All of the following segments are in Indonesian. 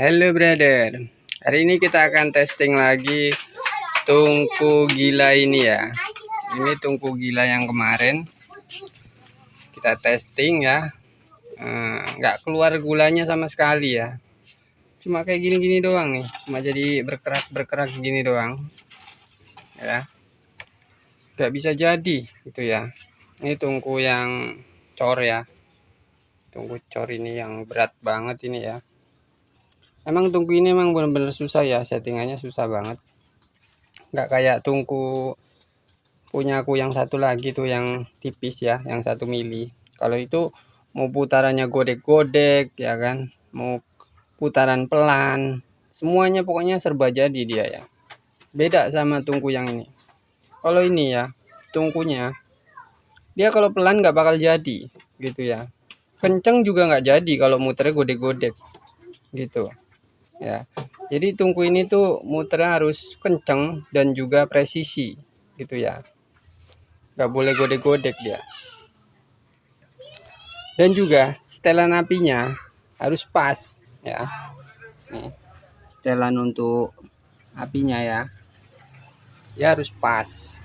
Halo brother, hari ini kita akan testing lagi tungku gila ini ya. Ini tungku gila yang kemarin kita testing ya. Nggak keluar gulanya sama sekali ya. Cuma kayak gini-gini doang nih, cuma jadi berkerak gini doang ya. Nggak bisa jadi gitu ya. Ini tungku yang cor ya. Tungku cor ini yang berat banget ini ya. Emang tungku ini emang bener-bener susah ya, settingannya susah banget. Nggak kayak tungku punya aku yang satu lagi tuh yang tipis ya, yang 1 mili. Kalau itu mau putarannya godek-godek ya kan, mau putaran pelan, semuanya pokoknya serba jadi dia ya. Beda sama tungku yang ini. Kalau ini ya, tungkunya dia kalau pelan nggak bakal jadi gitu ya. Kenceng juga nggak jadi kalau muternya godek-godek gitu ya. Jadi tungku ini tuh muternya harus kenceng dan juga presisi gitu ya, nggak boleh godek-godek dia. Dan juga setelan apinya harus pas ya. Nih, setelan untuk apinya ya, dia harus pas.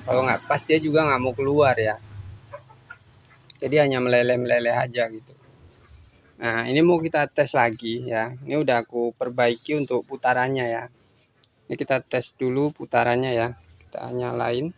Kalau nggak pas dia juga nggak mau keluar ya, jadi hanya meleleh aja gitu. Nah ini mau kita tes lagi ya, ini udah aku perbaiki untuk putarannya ya. Ini kita tes dulu putarannya ya, kita nyalain.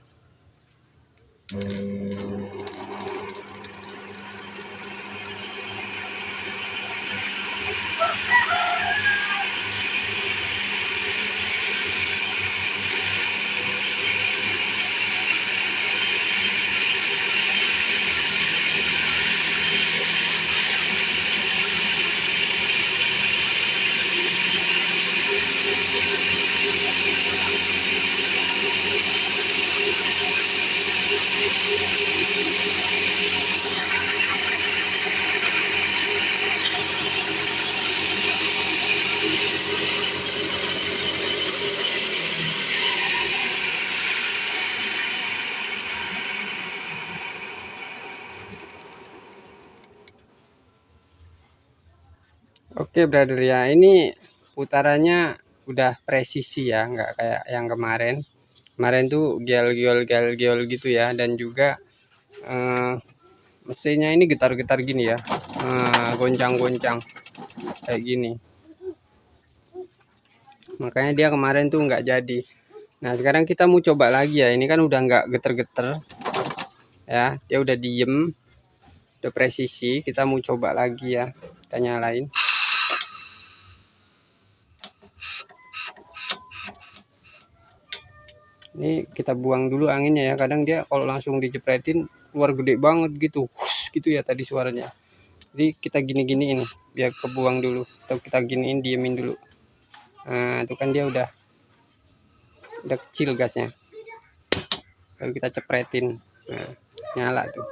Oke brother ya, ini putarannya udah presisi ya, nggak kayak yang kemarin. Kemarin tuh gel gitu ya, dan juga mesinnya ini getar-getar gini ya, goncang-goncang kayak gini. Makanya dia kemarin tuh nggak jadi. Nah sekarang kita mau coba lagi ya, ini kan udah nggak geter-geter ya, dia udah diem, udah presisi. Kita mau coba lagi ya, kita nyalain. Ini kita buang dulu anginnya ya, kadang dia kalau langsung dijepretin keluar gede banget gitu, gitu ya tadi suaranya. Jadi kita gini-giniin biar kebuang dulu, atau kita giniin, diemin dulu. Nah itu kan dia udah kecil gasnya, kalau kita cepretin nyala tuh.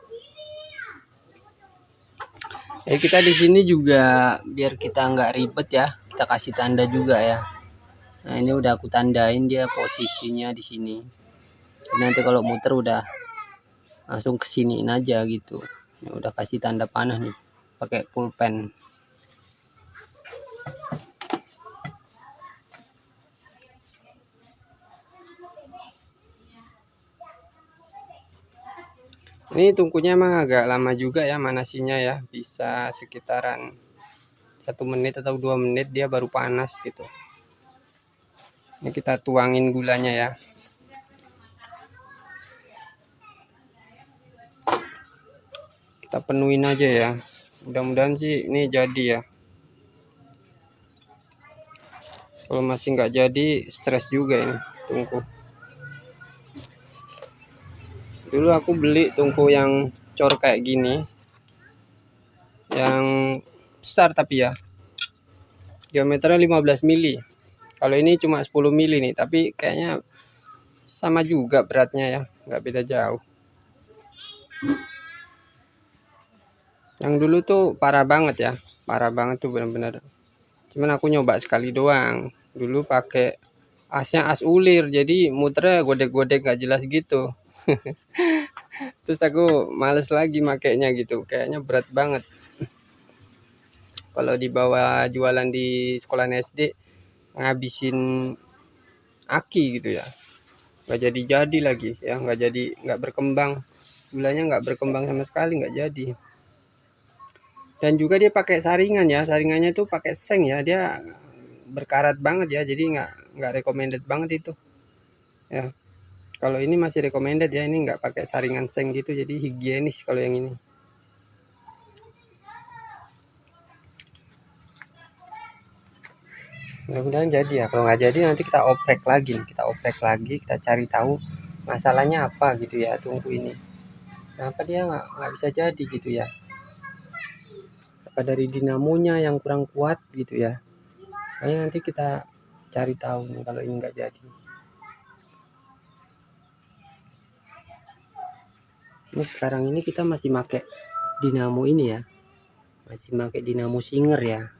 Jadi kita di sini juga biar kita nggak ribet ya, kita kasih tanda juga ya. Nah ini udah aku tandain dia posisinya di sini. Jadi nanti kalau muter udah langsung kesiniin aja gitu. Ini udah kasih tanda panah nih, pakai pulpen. Ini tungkunya emang agak lama juga ya manasinya ya, bisa sekitaran 1 menit atau 2 menit dia baru panas gitu. Ini kita tuangin gulanya ya. Kita penuhin aja ya. Mudah-mudahan sih ini jadi ya. Kalau masih nggak jadi, stres juga ini tungku. Dulu aku beli tungku yang cor kayak gini, yang besar tapi ya, diameternya 15 mili. Kalau ini cuma 10 mili nih, tapi kayaknya sama juga beratnya ya, nggak beda jauh. Yang dulu tuh parah banget ya, parah banget tuh bener-bener. Cuman aku nyoba sekali doang. Dulu pakai asnya as ulir, jadi muternya godek-godek gak jelas gitu. Terus aku males lagi makainya gitu, kayaknya berat banget. kalau dibawa jualan di sekolah SD ngabisin aki gitu ya, nggak jadi lagi ya, nggak berkembang, gulanya nggak berkembang sama sekali, nggak jadi. Dan juga dia pakai saringan ya, saringannya tuh pakai seng ya, dia berkarat banget ya, jadi nggak recommended banget itu ya. Kalau ini masih recommended ya, ini nggak pakai saringan seng gitu, jadi higienis kalau yang ini. Mudah-mudahan jadi ya, kalau nggak jadi nanti kita oprek lagi, kita cari tahu masalahnya apa gitu ya, tungku ini kenapa dia nggak bisa jadi gitu ya, apa dari dinamonya yang kurang kuat gitu ya. Makanya nanti kita cari tahu nih kalau ini nggak jadi. Ini sekarang ini kita masih pakai dinamo ini ya, masih pakai dinamo Singer ya.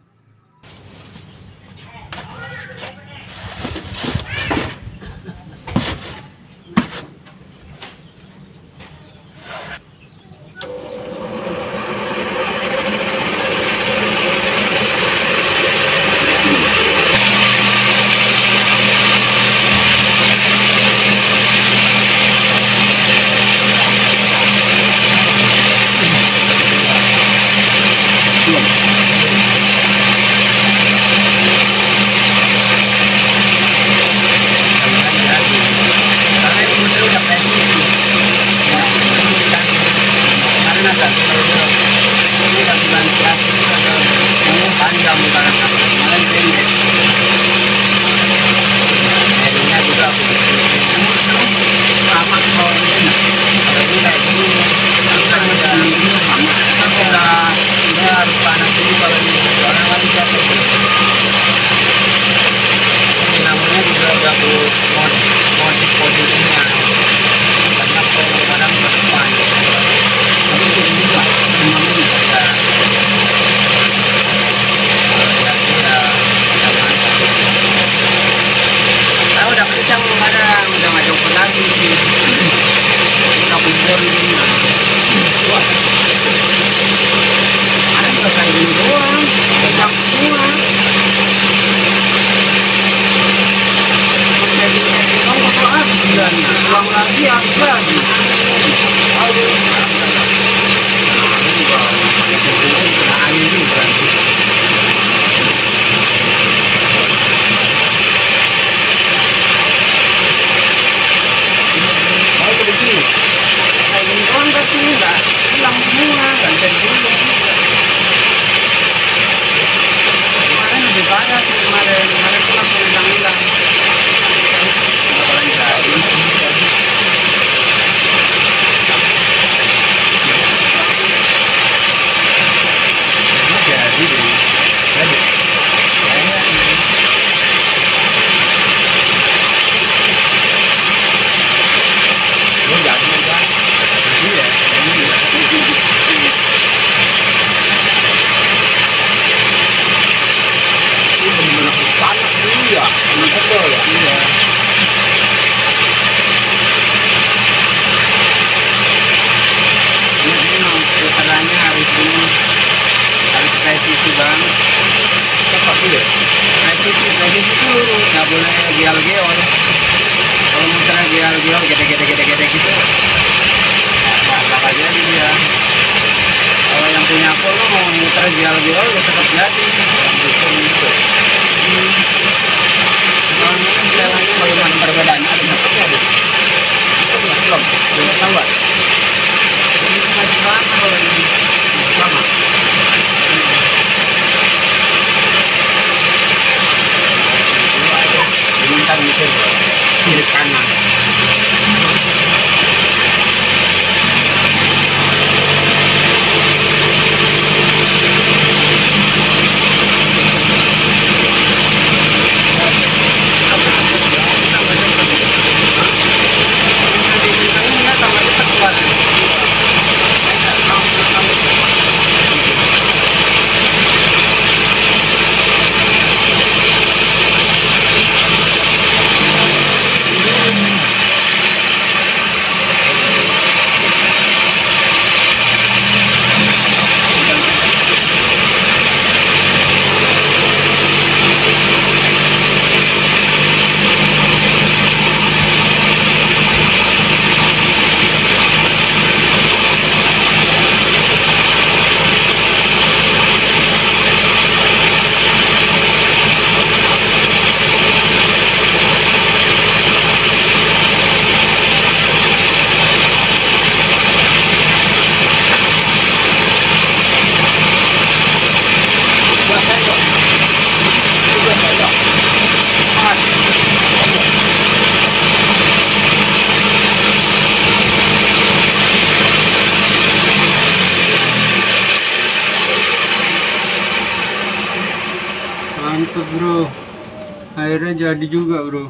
Gede-gede gitu bakal jadi dia. Kalau yang punya aku lo mau muter gial-gial ya tetap jadi gitu. Kalau ini jalannya bagaimana perbedaannya, ada tetap jadi belum tahu nggak ini masih lama kalau ini lama diminta mikir kiri kanan. Mantap bro. Akhirnya jadi juga bro.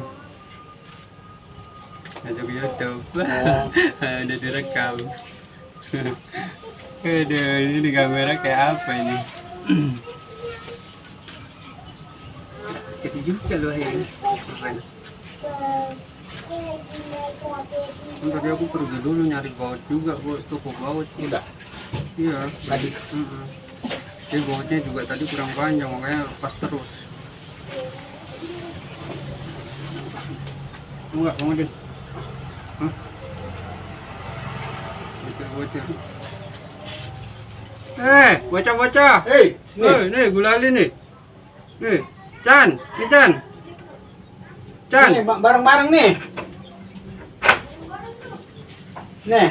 Masuk YouTube. Ada direkam. Aduh, ini di kamera kayak apa ini? Jadi juga loh akhirnya. Tadi aku pergi dulu nyari baut juga, bos. Toko baut. Udah. Iya. Tadi. Jadi bautnya juga tadi kurang panjang, makanya lepas terus. Enggak, kamu deh. Hah? Bocil-bocil. Bocah-bocah. Nih, gulali nih. Nih, Chan, nih Chan. Chan. Nih, bareng-bareng nih. Nih.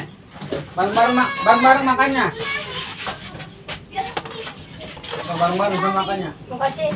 Bareng-bareng makannya. Bareng-bareng makannya. Makasih.